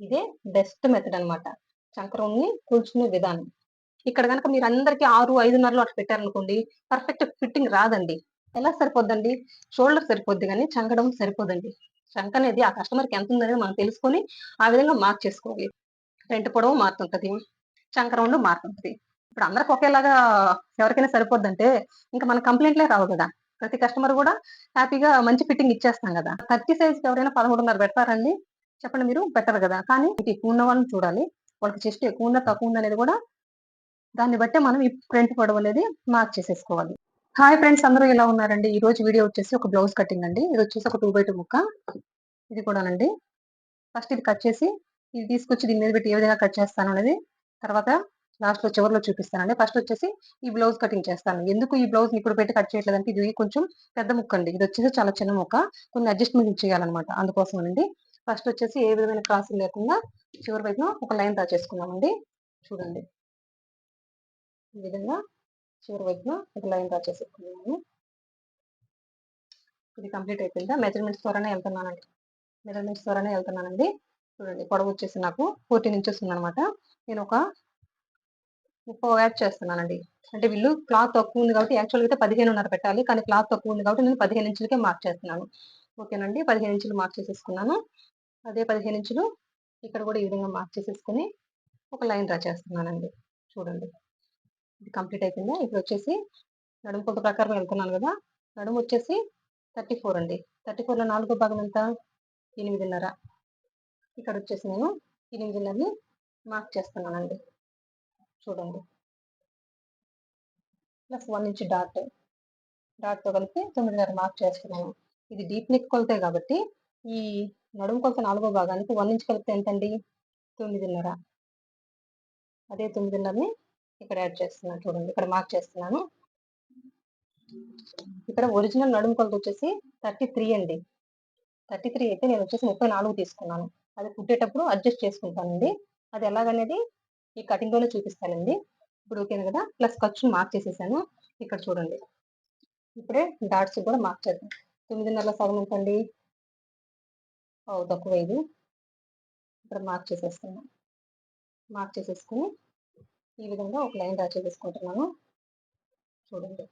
ఇదే best method అనమాట. చంకరౌండ్‌ని కూల్చుకునే విధానం. ఇక్కడ గనక మీరందరికి 6, 5:30లో అట్లా పెట్టారనుకోండి, పర్ఫెక్ట్ ఫిట్టింగ్ రాదండి. ఎలా సరిపోద్దండి? షోల్డర్ సరిపోద్ది గానీ, చంక డౌన్ సరిపోదండి. చంకనేది ఆ కస్టమర్‌కి ఎంతుందనేది మనం తెలుసుకొని, ఆ విధంగా మార్క్ చేసుకోవాలి. ఫ్రంట్ పొడవు మారుతుంటది. చంక రౌండ్ మారుతుంటది. ఇప్పుడు అందరికి ఒకేలాగా ఎవరికైనా సరిపోద్దంటే, ఇంక మనకు కంప్లెయింట్‌లే రావు గదా! ప్రతి కస్టమర్ గూడా హ్యాపీగా మంచి ఫిట్టింగ్ ఇచ్చేస్తాం గదా! 30 సైజ్‌కి ఎవరైనా 13:30 పెడతారండి? చెప్పండి మీరు? పెట్టరు గదా! కానీ ఎక్కువున్న వాళ్ళని చూడాలి. వాళ్ళకి చెస్ట్ ఎక్కువుందా, తక్కువుందనేది గూడా దాన్ని బట్టే మనం ఈ ఫ్రంట్ పొడవనేది మార్క్ చేసేసుకోవాలి. హాయ్ ఫ్రెండ్స్, అందరూ ఎలా ఉన్నారండి? ఈ రోజు వీడియో వచ్చేసి ఒక బ్లౌజ్ కటింగ్ అండి. ఇదొచ్చేసి ఒక 2/2 ముక్క. ఇది కూడానండి. ఫస్ట్ ఇది కట్ చేసి, ఇది తీసుకొచ్చి దీని మీద పెట్టి ఏ విధంగా కట్ చేస్తాననేది తర్వాత లాస్ట్‌లో చివర్లో చూపిస్తానండి. ఫస్ట్ వచ్చేసి ఈ బ్లౌజ్ కటింగ్ చేస్తాను. ఎందుకు ఈ బ్లౌజ్‌ని ఇప్పుడు పెట్టి కట్ చేయట్లేదంటే ఇది కొంచెం పెద్ద ముక్కండి. ఇదొచ్చేసి చాలా చిన్న ముక్క. కొన్ని అడ్జస్ట్‌మెంట్లు చేయాలనమాట. అందుకోసమనండి. ఫస్ట్ వచ్చేసి ఏ విధమైన క్రాసులు లేకుండా చివరి వైపున ఒక లైన్ డ్రా చేసుకుందామండి. చూడండి. ఈ విధంగా చివరి వైపున ఒక లైన్ డ్రా చేసేసుకున్నాను. ఇది కంప్లీట్ అయిపోయిందా? మెజర్‌మెంట్స్ ద్వారానే ఎళ్తున్నానండి. చూడండి, పొడవొచ్చేసి నాకు 14 ఇంచెస్ ఉందనమాట. నేనొక 30 యాడ్ చేస్తున్నానండి. అంటే వీళ్ళు క్లాత్ తక్కువుంది కాబట్టి యాక్చువల్‌గా అయితే 15:30 పెట్టాలి. కానీ క్లాత్ తక్కువుంది కాబట్టి నేను 15 ఇంచులకే మార్క్ చేస్తున్నాను. ఓకేనండి. 15 ఇంచులు మార్క్ చేసేసుకున్నాను. అదే 15 ఇంచులు ఇక్కడ గూడా ఈ విధంగా మార్క్ చేసేసుకొని ఒక లైన్ డ్రా చేస్తున్నానండి. చూడండి. ఇది కంప్లీట్ అయిపోయిందా? ఇప్పుడొచ్చేసి నడుము కొలత ప్రకారం వెళ్తున్నాను గదా! నడుమొచ్చేసి 34 అండి. 34లో నాలుగో భాగం ఎంత? 8:30. ఇక్కడొచ్చేసి నేను 8:30ని మార్క్ చేస్తున్నానండి. చూడండి. ప్లస్ 1 ఇంచ్ డాట్‌తో కలిపి 9:30 మార్క్ చేస్తున్నాను. ఇది డీప్ నెక్ కొలతే గాబట్టి, ఈ నడుము కొలత నాలుగో భాగానికి 1 ఇంచ్ కలిపితే ఎంతండి? 9:30. అదే 9:30ని ఇక్కడ యాడ్ చేస్తున్నాను చూడండి. ఇక్కడ మార్క్ చేస్తున్నాను. ఇక్కడ ఒరిజినల్ నడుము కొలతొచ్చేసి 33 అండి. 33 అయితే నేనొచ్చేసి 34 తీసుకున్నాను. అది కుట్టేటప్పుడు అడ్జస్ట్ చేసుకుంటానండి. అది ఎలాగనేది ఈ కటింగ్‌లోనే చూపిస్తానండి. ఇప్పుడు ఓకేనా గదా! ప్లస్ ఖర్చుని మార్క్ చేసేసాను. ఇక్కడ చూడండి. ఇప్పుడే డాట్స్ కూడా మార్క్ చేద్దాం. 9:30లో సగం ఎంతండి? పావు తక్కువ 5. ఇక్కడ మార్క్ చేసేస్తున్నాను. మార్క్ చేసేసుకొని ఈ విధంగా ఒక లైన్ డ్రా చేసేసుకుంటున్నాను. చూడండి.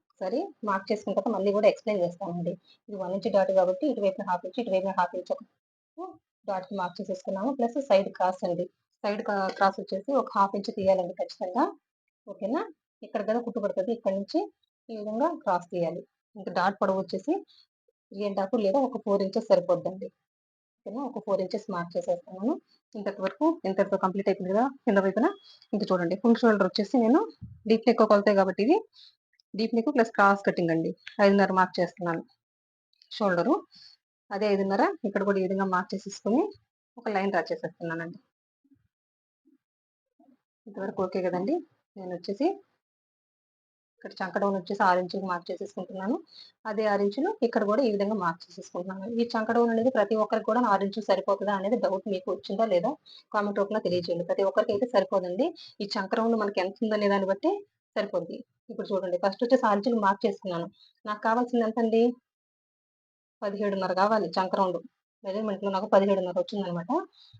ఒకసారి మార్క్ చేసుకున్న తర్వాత మళ్ళీ గూడా ఎక్స్‌ప్లెయిన్ చేస్తానండి. ఇది 1 ఇంచ్ డాట్ కాబట్టి ఇటువైపున హాఫ్ ఇంచ్, ఇటువైపున హాఫ్ ఇంచ్ డాట్‌కి మార్క్ చేసేసుకున్నాము. ప్లస్ సైడ్ క్రాస్ అండి. సైడ్ క్రాస్ వచ్చేసి ఒక హాఫ్ ఇంచ్ తీయాలండి ఖచ్చితంగా. ఓకేనా? ఇక్కడ కదా కుట్టు పడతది. ఇక్కడి నుంచి ఈ విధంగా క్రాస్ తీయాలి. ఇంకా డాట్ పొడవు వచ్చేసి 3 లేదా ఒక 4 ఇంచెస్ సరిపోద్దండి. ఓకేనా? ఒక 4 ఇంచెస్ మార్క్ చేసేస్తున్నాను. ఇంతటి వరకు ఇంతటితో కంప్లీట్ అయిపోయింది కదా! కింద వైపున. ఇంక చూడండి, ఫుల్ షోల్డర్ వచ్చేసి నేను డీప్ నెక్ కొలతే కాబట్టి ఇది deep neck plus cross cutting అండి. 5:30 మార్క్ చేస్తున్నాను షోల్డరు. అదే 5:30 ఇక్కడ కూడా ఈ విధంగా మార్క్ చేసేసుకొని ఒక లైన్ డ్రా చేసేస్తున్నానండి. ఇంతవరకు ఓకే కదండీ! నేనొచ్చేసి ఇక్కడ చంక డౌన్ వచ్చేసి 6 ఇంచులు మార్క్ చేసేసుకుంటున్నాను. అదే 6 ఇంచులు ఇక్కడ కూడా ఈ విధంగా మార్క్ చేసేసుకుంటున్నాను. ఈ చంక డౌన్ అనేది ప్రతి ఒక్కరికి కూడా 6 ఇంచులు సరిపోతదా అనేది డౌట్ మీకు వచ్చిందా లేదా? కామెంట్ రూపంలో తెలియజేయండి. ప్రతి ఒక్కరికైతే సరిపోదండి. ఈ చంక రౌండ్ మనకి ఎంతుందనే దాన్ని బట్టి సరిపోద్ది. ఇప్పుడు చూడండి, ఫస్ట్ వచ్చేసి 6 ఇంచులు మార్క్ చేసుకున్నాను. నాకు కావాల్సింది ఎంతండి? 17:30 కావాలి చంక రౌండ్. మెజర్‌మెంట్‌లో నాకు 17:30 వచ్చిందనమాట.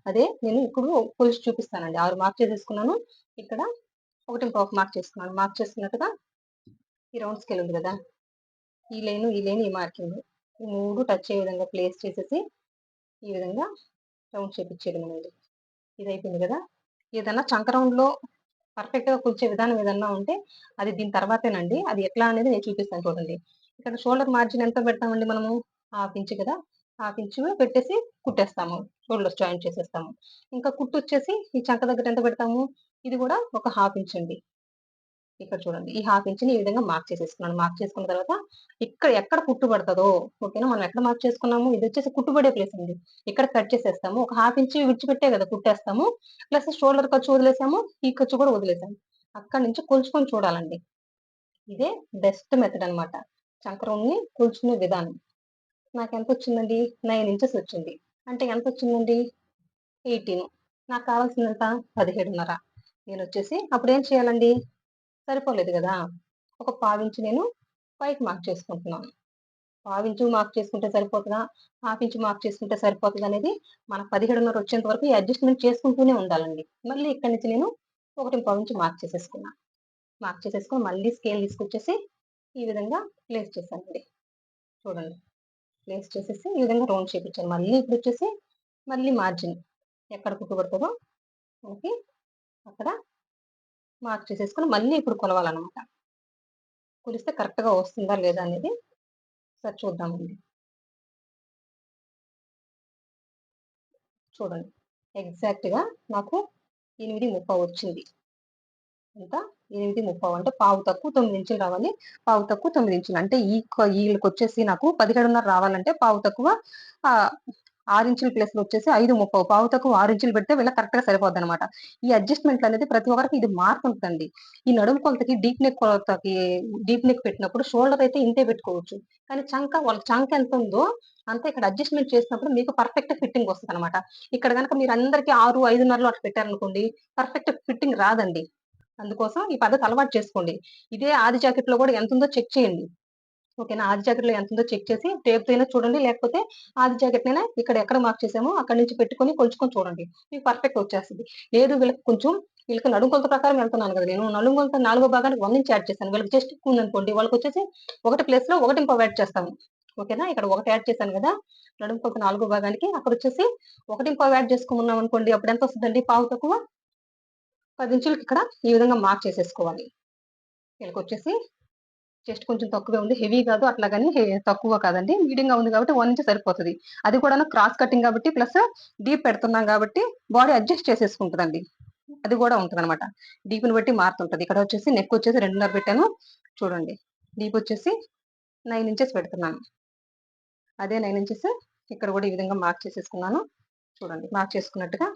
అదే నేను ఇప్పుడు కొలిచి చూపిస్తానండి. 6 మార్క్ చేసేసుకున్నాను. ఇక్కడ 1 మార్క్ చేసుకున్నాను. మార్క్ చేసుకున్నట్టుగా ఈ రౌండ్ స్కేల్ ఉంది గదా! ఈ లైన్, ఈ మార్కింగ్. ఈ 3 టచ్ అయ్యే విధంగా ప్లేస్ చేసేసి, ఈ విధంగా రౌండ్ చేపిచ్చేయడమేనండి. ఇదయిపోయింది గదా! ఏదన్నా చంక రౌండ్‌లో పర్ఫెక్ట్‌గా కొలిచే విధానం ఏదన్నా ఉంటే, అది దీని తర్వాతేనండి. అది ఎట్లా అనేది నేను చూపిస్తాను చూడండి. ఇక్కడ షోల్డర్ మార్జిన్ ఎంత పెడతామండి మనము? హాఫ్ ఇంచ్ కదా! హాఫ్ ఇంచు పెట్టేసి కుట్టేస్తాము. షోల్డర్స్ జాయింట్ చేసేస్తాము. ఇంకా కుట్టొచ్చేసి ఈ చంక దగ్గర ఎంత పెడతాము? ఇది గూడా ఒక హాఫ్ ఇంచ్ అండి. ఇక్కడ చూడండి, ఈ హాఫ్ ఇంచ్‌ని ఈ విధంగా మార్క్ చేసేసుకున్నాను. మార్క్ చేసుకున్న తర్వాత ఇక్కడ ఎక్కడ కుట్టు పడతదో, ఓకేనా? మనం ఎక్కడ మార్క్ చేసుకున్నాము? ఇదొచ్చేసి కుట్టు పడే ప్లేస్ అండి. ఇక్కడ కట్ చేసేస్తాము. ఒక హాఫ్ ఇంచ్ విడిచిపెట్టే కదా కుట్టేస్తాము. ప్లస్ షోల్డర్ ఖర్చు వదిలేసాము. ఈ ఖర్చు కూడా వదిలేసాము. అక్కడి నుంచి కొలుచుకొని చూడాలండి. ఇదే బెస్ట్ మెథడ్ అన్నమాట. చంక్రౌండ్‌ని కొలుచుకునే విధానం. నాకెంతొచ్చిందండి? 9 ఇంచెస్ వచ్చింది. అంటే ఎంతొచ్చిందండి? 18. నాకు కావాల్సిందెంత? 17:30. నేనొచ్చేసి అప్పుడేం చేయాలండి? సరిపోలేదు గదా! ఒక పావించి నేను పైకి మార్క్ చేసుకుంటున్నాను. పావించు మార్క్ చేసుకుంటే సరిపోతదా? హాఫ్ ఇంచ్ మార్క్ చేసుకుంటే సరిపోతదా అనేది మన 17.5 వచ్చేంత వరకు ఈ అడ్జస్ట్‌మెంట్ చేసుకుంటూనే ఉండాలండి. మళ్ళీ ఇక్కడి నుంచి నేను 1.25 ఇంచ్ మార్క్ చేసేసుకున్నా. మార్క్ చేసేసుకొని మళ్ళీ స్కేల్ తీసుకొచ్చేసి ఈ విధంగా ప్లేస్ చేశానండి. చూడండి. ప్లేస్ చేసేసి ఈ విధంగా రౌండ్ షేప్ ఇచ్చాను. మళ్ళీ ఇప్పుడొచ్చేసి మళ్ళీ మార్జిన్ ఎక్కడ కుట్టు పడుతదో మనకి అక్కడ మార్క్ చేసేసుకొని మళ్ళీ ఇప్పుడు కొలవాలనమాట. కొలిస్తే కరెక్ట్‌గా వస్తుందా లేదా అనేది ఒకసారి చూద్దామండి. చూడండి. ఎగ్జాక్ట్‌గా నాకు 8:30 వచ్చింది. ఎంత? 8:30 అంటే పావు తక్కువ 9 ఇంచులు రావాలి. పావు తక్కువ 9 ఇంచులు. అంటే ఈళ్ళకొచ్చేసి నాకు 17.5 రావాలంటే పావు తక్కువ ఆహ్, 6 ఇంచుల ప్లేస్‌లో వచ్చేసి 5:30 పావు తక్కువ 6 ఇంచులు పెడితే వీళ్ళకి కరెక్ట్‌గా సరిపోద్దనమాట. ఈ అడ్జస్ట్‌మెంట్‌లనేది ప్రతి ఒక్కరికి ఇది మారుతుంటదండి. ఈ నడుము కొలతకి డీప్ నెక్ పెట్టినప్పుడు షోల్డర్ అయితే ఇంతే పెట్టుకోవచ్చు. కానీ వాళ్ళకి చంక ఎంతుందో అంతే ఇక్కడ అడ్జస్ట్‌మెంట్ చేసినప్పుడు మీకు పర్ఫెక్ట్ ఫిట్టింగ్ వస్తదనమాట. ఇక్కడ గనక మీరందరికి 6, 5:30లో అట్లా పెట్టారనుకోండి పర్ఫెక్ట్ ఫిట్టింగ్ రాదండి. అందుకోసం ఈ పద్ధతి అలవాటు చేసుకోండి. ఇదే ఆది జాకెట్‌లో గూడా ఎంతుందో చెక్ చేయండి. ఓకేనా? ఆది జాకెట్‌లో ఎంతుందో చెక్ చేసి టేప్‌తో అయినా చూడండి. లేకపోతే ఆది జాకెట్‌నైనా ఇక్కడ ఎక్కడ మార్క్ చేసామో అక్కడి నుంచి పెట్టుకొని కొలుచుకొని చూడండి. మీకు పర్ఫెక్ట్ వచ్చేస్తది. లేదు వీళ్ళకి నడుము కొలత ప్రకారం వెళ్తున్నాను గదా! నేను నడుము కొలత నాలుగో భాగానికి 1 ఇంచ్ యాడ్ చేశాను. వీళ్ళకి చెస్ట్ ఎక్కువ ఉందనుకోండి వాళ్ళకొచ్చేసి ఒకటి ప్లేస్‌లో 1.25 యాడ్ చేస్తాము. ఓకేనా? ఇక్కడ 1 యాడ్ చేశాను గదా! నడుము కొలత నాలుగో భాగానికి అక్కడొచ్చేసి 1.25 యాడ్ చేసుకున్నామనుకోండి అప్పుడెంతొస్తదండి పావు తక్కువ 10 ఇంచులకి ఇక్కడ ఈ విధంగా మార్క్ చేసేసుకోవాలి. వీళ్ళకొచ్చేసి చెస్ట్ కొంచెం తక్కువే ఉంది. హెవీ కాదు అట్లాగని తక్కువ కాదండి. మీడియంగా ఉంది కాబట్టి 1 ఇంచ్ సరిపోతది. అది కూడాను క్రాస్ కటింగ్ కాబట్టి ప్లస్ డీప్ పెడుతున్నాం కాబట్టి బాడీ అడ్జస్ట్ చేసేసుకుంటదండి. అది గూడా ఉంటదనమాట. డీప్‌ని బట్టి మారుతుంటది. ఇక్కడ వచ్చేసి నెక్ వచ్చేసి 2.5 పెట్టాను. చూడండి. డీప్ వచ్చేసి 9 ఇంచెస్ పెడుతున్నాను. అదే 9 ఇంచెస్ ఇక్కడ గూడా ఈ విధంగా మార్క్ చేసేసుకున్నాను. చూడండి. మార్క్ చేసుకున్నట్టుగా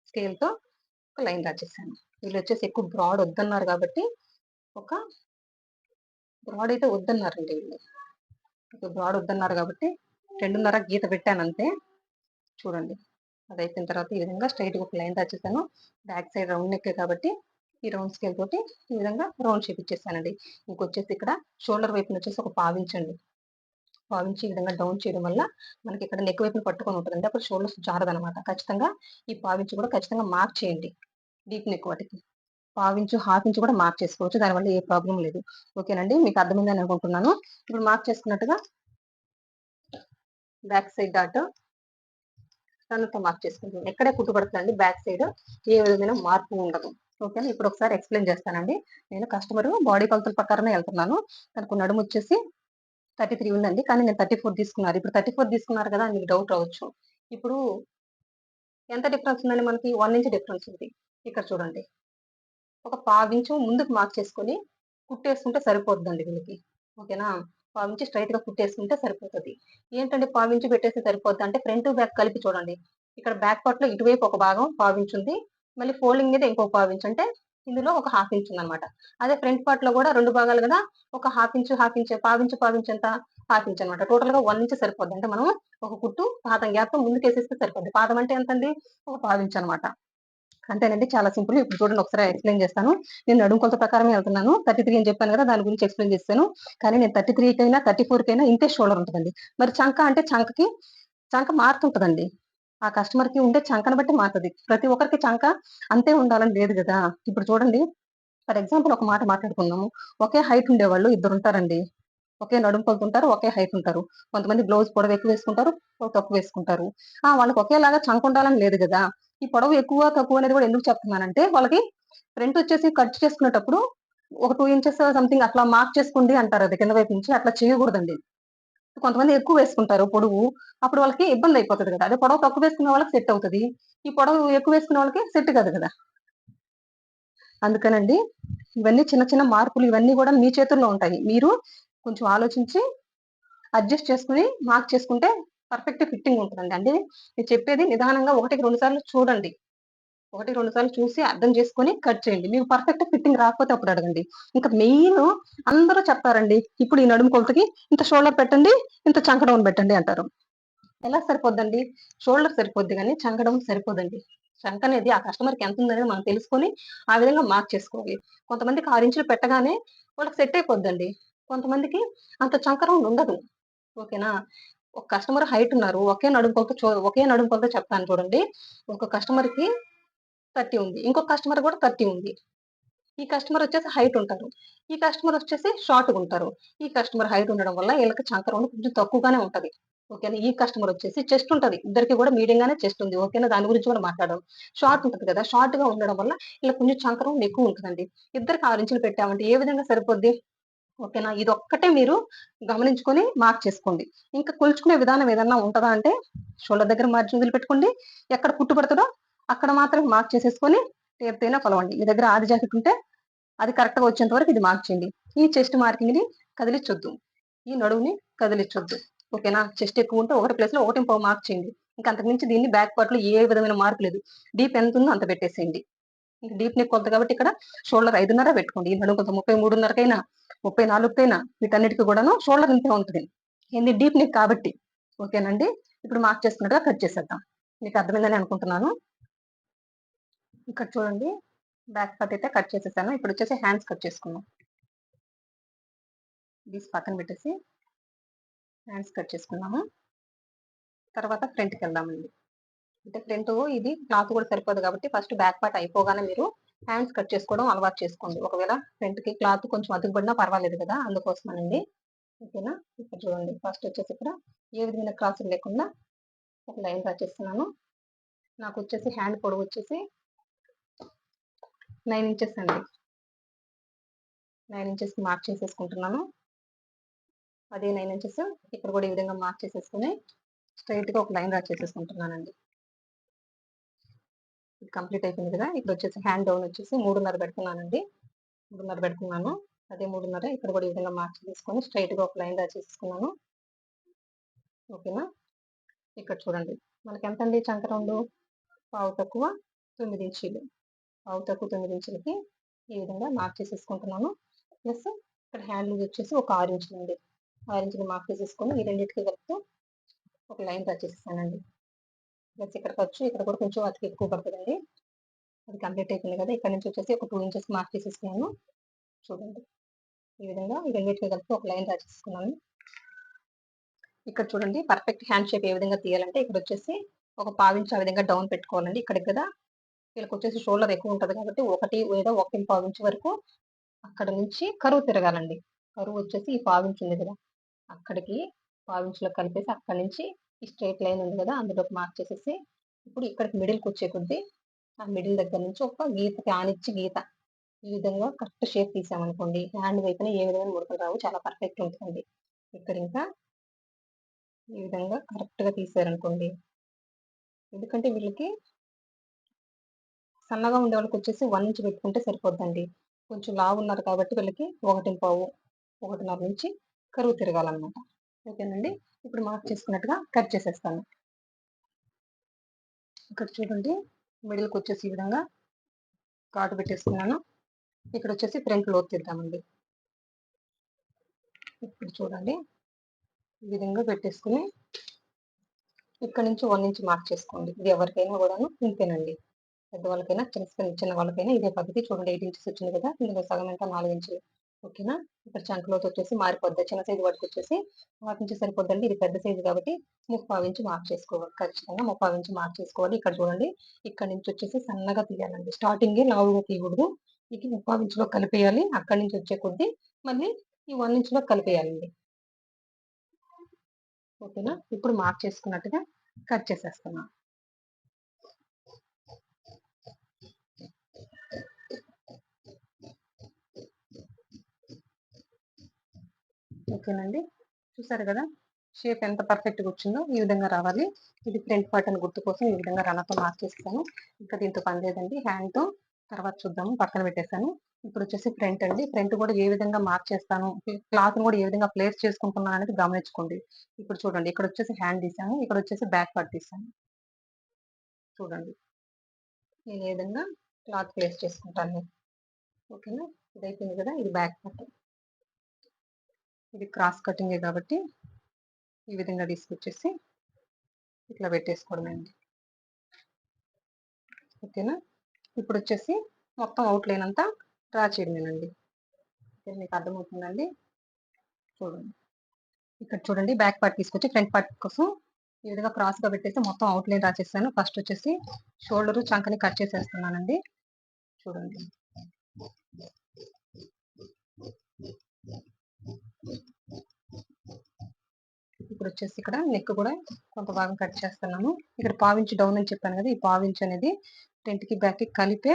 స్కేల్‌తో ఒక లైన్ డ్రా చేశాను. వీళ్ళొచ్చేసి ఎక్కువ బ్రాడ్ వద్దన్నారు గాబట్టి ఒక బ్రాడ్ అయితే వద్దన్నారండి వీళ్ళు. బ్రాడ్ వద్దన్నారు గాబట్టి 2.5 గీత పెట్టానంతే. చూడండి. అదయిపోయిన తర్వాత ఈ విధంగా స్ట్రెయిట్‌గా ఒక లైన్ డ్రా చేశాను. బ్యాక్ సైడ్ రౌండ్ నెక్కే కాబట్టి ఈ రౌండ్ స్కేల్ తోటి ఈ విధంగా రౌండ్ షేప్ ఇచ్చేసానండి. ఇంకొచ్చేసి ఇక్కడ షోల్డర్ వైపునొచ్చేసి ఒక పావించండి. పావించి ఈ విధంగా డౌన్ చేయడం వల్ల మనకిక్కడ నెక్ వైపున పట్టుకొని ఉంటదండి. అప్పుడు షోల్డర్స్ జారదనమాట. ఖచ్చితంగా ఈ పావించి కూడా ఖచ్చితంగా మార్క్ చేయండి. డీప్ నెక్ వాటికి. పావించు, హాఫ్ ఇంచ్ కూడా మార్క్ చేసుకోవచ్చు. దానివల్ల ఏ ప్రాబ్లమ్ లేదు. ఓకేనండి. మీకు అర్థమైందని అనుకుంటున్నాను. ఇప్పుడు మార్క్ చేసుకున్నట్టుగా బ్యాక్ సైడ్ డాట్ రన్నర్‌తో మార్క్ చేసుకుంటున్నాను. ఎక్కడే కుట్టు పడతదండి బ్యాక్ సైడ్. ఏ విధమైన మార్పు ఉండదు. ఓకేనా. ఇప్పుడు ఒకసారి ఎక్స్‌ప్లెయిన్ చేస్తానండి. నేను కస్టమర్ బాడీ కొలతల ప్రకారమే ఎళ్తున్నాను. తనకు నడుమొచ్చేసి 33 ఉందండి. కానీ నేను 34 తీసుకున్నారు. ఇప్పుడు 34 తీసుకున్నారు కదా! అని మీకు డౌట్ రావచ్చు. ఇప్పుడు ఎంత డిఫరెన్స్ ఉందండి మనకి? 1 ఇంచ్ డిఫరెన్స్ ఉంది. ఇక్కడ చూడండి. ఒక పావించు ముందుకు మార్క్ చేసుకొని కుట్టేసుకుంటే సరిపోద్దండి వీళ్ళకి. ఓకేనా? పావించి స్ట్రెయిట్‌గా కుట్టేసుకుంటే సరిపోతది. ఏంటండి పావించి పెట్టేస్తే సరిపోద్దా అంటే ఫ్రంట్, బ్యాక్ కలిపి చూడండి. ఇక్కడ బ్యాక్ పార్ట్‌లో ఇటువైపు ఒక భాగం పావించుంది. మళ్ళీ ఫోల్డింగ్ మీద ఇంకో పావించ్ అంటే ఇందులో ఒక హాఫ్ ఇంచ్ ఉందన్నమాట. అదే ఫ్రంట్ పార్ట్‌లో గూడా 2 భాగాలు గదా! ఒక హాఫ్ ఇంచ్ పావించు ఎంత? హాఫ్ ఇంచ్ అన్నమాట. టోటల్‌గా 1 ఇంచ్ సరిపోద్ది. అంటే మనం ఒక కుట్టు పాదం గ్యాప్ ముందుకేసేస్తే సరిపోద్ది. పాదం అంటే ఎంతండి? ఒక పావించ్ అన్నమాట. అంతేనండి. చాలా సింపుల్. ఇప్పుడు చూడండి ఒకసారి ఎక్స్‌ప్లెయిన్ చేస్తాను. నేను నడుము కొలత ప్రకారమే ఎళ్తున్నాను. 33 అని చెప్పాను గదా! దాని గురించి ఎక్స్‌ప్లెయిన్ చేశాను. కానీ నేను 33కైనా, 34కైనా ఇంతే షోల్డర్ ఉంటదండి. మరి చంక అంటే చంక మారుతుంటదండి. ఆ కస్టమర్‌కి ఉండే చంకను బట్టి మారుతది. ప్రతి ఒక్కరికి చంక అంతే ఉండాలని లేదు గదా! ఇప్పుడు చూడండి ఫర్ ఎగ్జాంపుల్ ఒక మాట మాట్లాడుకుందాము. ఒకే హైట్ ఉండేవాళ్ళు ఇద్దరుంటారండి. ఒకే నడుము కొలత ఉంటారు. ఒకే హైట్ ఉంటారు. కొంతమంది బ్లౌజ్ పొడవు ఎక్కువ వేసుకుంటారు. పొడవు తక్కువ వేసుకుంటారు. వాళ్ళకి ఒకేలాగా చంక ఉండాలని లేదు గదా! ఈ పొడవు ఎక్కువ, తక్కువ అనేది గూడా ఎందుకు చెప్తున్నానంటే, వాళ్ళకి ఫ్రంట్ వచ్చేసి కట్ చేసుకునేటప్పుడు ఒక 2 ఇంచెస్ సంథింగ్ అట్లా మార్క్ చేసుకోండి అంటారు. అది కింద వైపు నుంచి. అట్లా చేయకూడదండి. కొంతమంది ఎక్కువ వేసుకుంటారు పొడుగు. అప్పుడు వాళ్ళకి ఇబ్బందయిపోతది గదా! అదే పొడవు తక్కువ వేసుకున్న వాళ్ళకి సెట్ అవుతది. ఈ పొడవు ఎక్కువ వేసుకున్న వాళ్ళకి సెట్ కాదు గదా! అందుకనండి ఇవన్నీ చిన్న చిన్న మార్పులు ఇవన్నీ గూడా మీ చేతుల్లో ఉంటాయి. మీరు కొంచెం ఆలోచించి అడ్జస్ట్ చేసుకొని మార్క్ చేసుకుంటే పర్ఫెక్ట్ ఫిట్టింగ్ ఉంటదండి. అంటే నేను చెప్పేది నిదానంగా 1కి 2 సార్లు చూడండి. 1, 2 సార్లు చూసి అర్థం చేసుకొని కట్ చేయండి. మీకు పర్ఫెక్ట్ ఫిట్టింగ్ రాకపోతే అప్పుడు అడగండి. ఇంకా మెయిన్ అందరూ చెప్తారండి. ఇప్పుడు ఈ నడుము కొలతకి ఇంత షోల్డర్ పెట్టండి, ఇంత చంక డౌన్ పెట్టండి అంటారు. ఎలా సరిపోద్దండి? షోల్డర్ సరిపోద్ది గానీ చంక డౌన్ సరిపోదండి. చంక అనేది ఆ కస్టమర్‌కి ఎంతుందనేది మనం తెలుసుకొని ఆ విధంగా మార్క్ చేసుకోవాలి. కొంతమందికి 6 ఇంచులు పెట్టగానే వాళ్ళకి సెట్ అయిపోద్దండి. కొంతమందికి అంత చంక రౌండ్ ఉండదు. ఓకేనా? ఒక కస్టమర్ హైట్ ఉన్నారు. ఒకే నడుము కొలత చెప్తాను చూడండి. ఒక కస్టమర్‌కి 30 ఉంది. ఇంకొక కస్టమర్ కూడా 30 ఉంది. ఈ కస్టమర్ వచ్చేసి హైట్ ఉంటారు. ఈ కస్టమర్ వచ్చేసి షార్ట్‌గా ఉంటారు. ఈ కస్టమర్ హైట్ ఉండడం వల్ల ఈళ్ళకి చంక రౌండ్ కొంచెం తక్కువగానే ఉంటది. ఓకేనా? ఈ కస్టమర్ వచ్చేసి చెస్ట్ ఉంటది. ఇద్దరికీ కూడా మీడియంగానే చెస్ట్ ఉంది. ఓకేనా? దాని గురించి మనం మాట్లాడదాం. షార్ట్ ఉంటది కదా! షార్ట్‌గా ఉండడం వల్ల ఈళ్ళకి కొంచెం చంక రౌండ్ ఎక్కువ ఉంటదండి. ఇద్దరికి 6 ఇంచులు పెట్టామంటే ఏ విధంగా సరిపోద్ది? ఓకేనా? ఇదొక్కటే మీరు గమనించుకొని మార్క్ చేసుకోండి. ఇంకా కొలుచుకునే విధానం ఏదన్నా ఉంటదా అంటే, షోల్డర్ దగ్గర మార్జిన్ వదిలిపెట్టుకోండి. ఎక్కడ కుట్టు పడతదో అక్కడ మాత్రమే మార్క్ చేసేసుకొని టేప్‌తోనే కొలవండి. మీ దగ్గర ఆది జాకెట్ ఉంటే అది కరెక్ట్‌గా వచ్చేంత వరకు ఇది మార్క్ చేయండి. ఈ చెస్ట్ మార్కింగ్‌ని కదిలిచ్చొద్దు. ఈ నడుముని కదిలిచ్చొద్దు. ఓకేనా? చెస్ట్ ఎక్కువుంటే ఒకటి ప్లేస్‌లో 1.5 మార్క్ చేయండి. ఇంక అంతకు మించి దీన్ని బ్యాక్ పార్ట్‌లో ఏ విధమైన మార్పు లేదు. డీప్ ఎంతుందో అంత పెట్టేసేయండి. ఇంక డీప్ నెక్ కొలత కాబట్టి ఇక్కడ షోల్డర్ 5.5 పెట్టుకోండి. ఈ నడుము కొలత 33.5కైనా, 34కైనా వీటన్నిటికి కూడాను షోల్డర్ ఇంతే ఉంటది. ఏంది డీప్ నెక్ కాబట్టి. ఓకేనండి? ఇప్పుడు మార్క్ చేసుకున్నట్టుగా కట్ చేసేద్దాం. మీకు అర్థమైందని అనుకుంటున్నాను. ఇక్కడ చూడండి బ్యాక్ పార్ట్ అయితే కట్ చేసేసాను. ఇప్పుడొచ్చేసి హ్యాండ్స్ కట్ చేసుకుందాం. తీసి పక్కన పెట్టేసి హ్యాండ్స్ కట్ చేసుకున్నాము. తర్వాత ఫ్రంట్‌కెళ్దామండి. అంటే ఫ్రంటు ఇది క్లాత్ కూడా సరిపోదు కాబట్టి ఫస్ట్ బ్యాక్ పార్ట్ అయిపోగానే మీరు హ్యాండ్స్ కట్ చేసుకోవడం అలవాటు చేసుకోండి. ఒకవేళ ఫ్రంట్‌కి క్లాత్ కొంచెం అతుకుబడినా పర్వాలేదు కదా! అందుకోసమనండి. ఓకేనా? ఇక్కడ చూడండి ఫస్ట్ వచ్చేసి ఇక్కడ ఏ విధమైన క్రాసులు లేకుండా ఒక లైన్ డ్రా చేస్తున్నాను. నాకొచ్చేసి హ్యాండ్ పొడవొచ్చేసి 9 ఇంచెస్ అండి. 9 ఇంచెస్‌కి మార్క్ చేసేసుకుంటున్నాను. అదే 9 ఇంచెస్ ఇక్కడ కూడా ఈ విధంగా మార్క్ చేసేసుకొని స్ట్రెయిట్‌గా ఒక లైన్ డ్రా చేసేసుకుంటున్నానండి. ఇది కంప్లీట్ అయిపోయింది కదా! ఇప్పుడొచ్చేసి హ్యాండ్ డౌన్ వచ్చేసి 3.5 పెడుతున్నానండి. 3.5 పెడుతున్నాను. అదే 3.5 ఇక్కడ కూడా ఈ విధంగా మార్క్ చేసుకొని స్ట్రెయిట్‌గా ఒక లైన్ డ్రా చేసేసుకున్నాను. ఓకేనా? ఇక్కడ చూడండి. మనకెంతండి చంక రౌండు? పావు తక్కువ 9 ఇంచీలు. పావు తక్కువ 9 ఇంచులకి ఈ విధంగా మార్క్ చేసేసుకుంటున్నాను. ప్లస్ ఇక్కడ హ్యాండ్ లూజ్ వచ్చేసి ఒక 6 ఇంచులండి. 6 ఇంచులు మార్క్ చేసేసుకొని ఈ రెండిటికి కలుపుతూ ఒక లైన్ డ్రా చేసేసానండి. ప్లస్ ఇక్కడ ఖర్చు ఇక్కడ కూడా కొంచెం అతికి ఎక్కువ పడతదండి. అది కంప్లీట్ అయిపోయింది కదా! ఇక్కడ నుంచి వచ్చేసి ఒక 2 ఇంచెస్ మార్క్ చేసేసుకున్నాను. చూడండి. ఈ విధంగా ఈ రెండిటికి కలిపి ఒక లైన్ డ్రా చేసుకున్నాను. ఇక్కడ చూడండి పర్ఫెక్ట్ హ్యాండ్ షేప్ ఏ విధంగా తీయాలంటే ఇక్కడొచ్చేసి ఒక పావించి ఆ విధంగా డౌన్ పెట్టుకోవాలండి. ఇక్కడికి కదా వీళ్ళకొచ్చేసి షోల్డర్ ఎక్కువ ఉంటది కాబట్టి 1 లేదా 1.5 ఇంచ్ వరకు అక్కడ నుంచి కరువు తిరగాలండి. కరువు వచ్చేసి ఈ పావించి ఉంది కదా! అక్కడికి పావించులో కలిపేసి అక్కడి నుంచి ఈ స్ట్రెయిట్ లైన్ ఉంది కదా! అందులోకి మార్క్ చేసేసి ఇప్పుడు ఇక్కడికి మిడిల్‌కొచ్చే కొద్దీ ఆ మిడిల్ దగ్గర నుంచి ఒక గీత కానిచ్చి గీత ఈ విధంగా కరెక్ట్ షేప్ తీసామనుకోండి హ్యాండ్ వైపున ఏ విధమైన ముడతలు రావు. చాలా పర్ఫెక్ట్ ఉంటదండి. ఇక్కడ ఇంకా ఈ విధంగా కరెక్ట్‌గా తీశారనుకోండి. ఎందుకంటే వీళ్ళకి సన్నగా ఉండే వాళ్ళకొచ్చేసి 1 ఇంచ్ పెట్టుకుంటే సరిపోద్దండి. కొంచెం లావున్నారు కాబట్టి వీళ్ళకి 1.5, 1.5 నుంచి కరువు తిరగాలనమాట. ఓకేనండి. ఇప్పుడు మార్క్ చేసుకున్నట్టుగా కట్ చేసేస్తాను. ఇక్కడ చూడండి మిడిల్‌కొచ్చేసి ఈ విధంగా ఘాటు పెట్టేసుకున్నాను. ఇక్కడొచ్చేసి ఫ్రంట్ లోతు తీద్దామండి. ఇప్పుడు చూడండి ఈ విధంగా పెట్టేసుకొని ఇక్కడ నుంచి 1 ఇంచ్ మార్క్ చేసుకోండి. ఇది ఎవరికైనా గూడాను ఇంతేనండి. పెద్దవాళ్ళకైనా, చిన్న వాళ్ళకైనా ఇదే పద్ధతి. చూడండి 8 ఇంచెస్ వచ్చింది కదా! ఇందులో సగం ఎంత 4 ఇంచులు. ఓకేనా? ఇక్కడ చంక లోతొచ్చేసి మారిపోద్ది. చిన్న సైజు వాటికొచ్చేసి 6 ఇంచెస్ సరిపోద్దండి. ఇది పెద్ద సైజు కాబట్టి 3/4 ఇంచ్ మార్క్ చేసుకోవాలి. ఖచ్చితంగా 3/4 ఇంచ్ మార్క్ చేసుకోవాలి. ఇక్కడ చూడండి ఇక్కడి నుంచి వచ్చేసి సన్నగా తీయాలండి. స్టార్టింగే లావుగా తీయకూడదు. ఇది 3/4 ఇంచ్‌లో కలిపేయాలి. అక్కడి నుంచి వచ్చే కొద్దీ మళ్ళీ ఈ 1 ఇంచ్‌లో కలిపేయాలండి. ఓకేనా? ఇప్పుడు మార్క్ చేసుకున్నట్టుగా కట్ చేసేస్తున్నా. ఓకేనండి. చూసారు గదా! షేప్ ఎంత పర్ఫెక్ట్‌గా వచ్చిందో ఈ విధంగా రావాలి. ఇది ఫ్రంట్ పార్ట్ అని గుర్తు కోసం ఈ విధంగా రనర్‌తో మార్క్ చేసేసాను. ఇంకా దీంతో పని లేదండి. హ్యాండ్‌తో తర్వాత చూద్దాము. పక్కన పెట్టేసాను. ఇప్పుడొచ్చేసి ఫ్రంట్ అండి. ఫ్రంట్ కూడా ఏ విధంగా మార్క్ చేస్తాను, క్లాత్‌ని కూడా ఏ విధంగా ప్లేస్ చేసుకుంటున్నాను అనేది గమనించుకోండి. ఇప్పుడు చూడండి ఇక్కడొచ్చేసి హ్యాండ్ తీసాను. ఇక్కడొచ్చేసి బ్యాక్ పార్ట్ తీసాను. చూడండి. నేను ఏ విధంగా క్లాత్ ప్లేస్ చేసుకుంటాను. ఓకేనా? ఇదయిపోయింది గదా! ఇది బ్యాక్ పార్ట్. ఇది క్రాస్ కటింగే కాబట్టి ఈ విధంగా తీసుకొచ్చేసి ఇట్లా పెట్టేసుకోవడమేండి. ఓకేనా? ఇప్పుడొచ్చేసి మొత్తం అవుట్‌లైన్ అంతా డ్రా చేయడమేనండి. ఓకే. మీకు అర్థమవుతుందండి? చూడండి. ఇక్కడ చూడండి బ్యాక్ పార్ట్ తీసుకొచ్చి ఫ్రంట్ పార్ట్ కోసం ఈ విధంగా క్రాస్ గా పెట్టేసి మొత్తం అవుట్ లైన్ రాసేసాను. ఫస్ట్ వచ్చేసి షోల్డర్ చంకని కట్ చేసేస్తున్నానండి. చూడండి ఇప్పుడు వచ్చేసి ఇక్కడ నెక్ కూడా కొంత భాగం కట్ చేస్తున్నాను. ఇక్కడ పావించి డౌన్ అని చెప్పాను కదా, ఈ పావించి అనేది ఫ్రంట్ కి బ్యాక్ కి కలిపే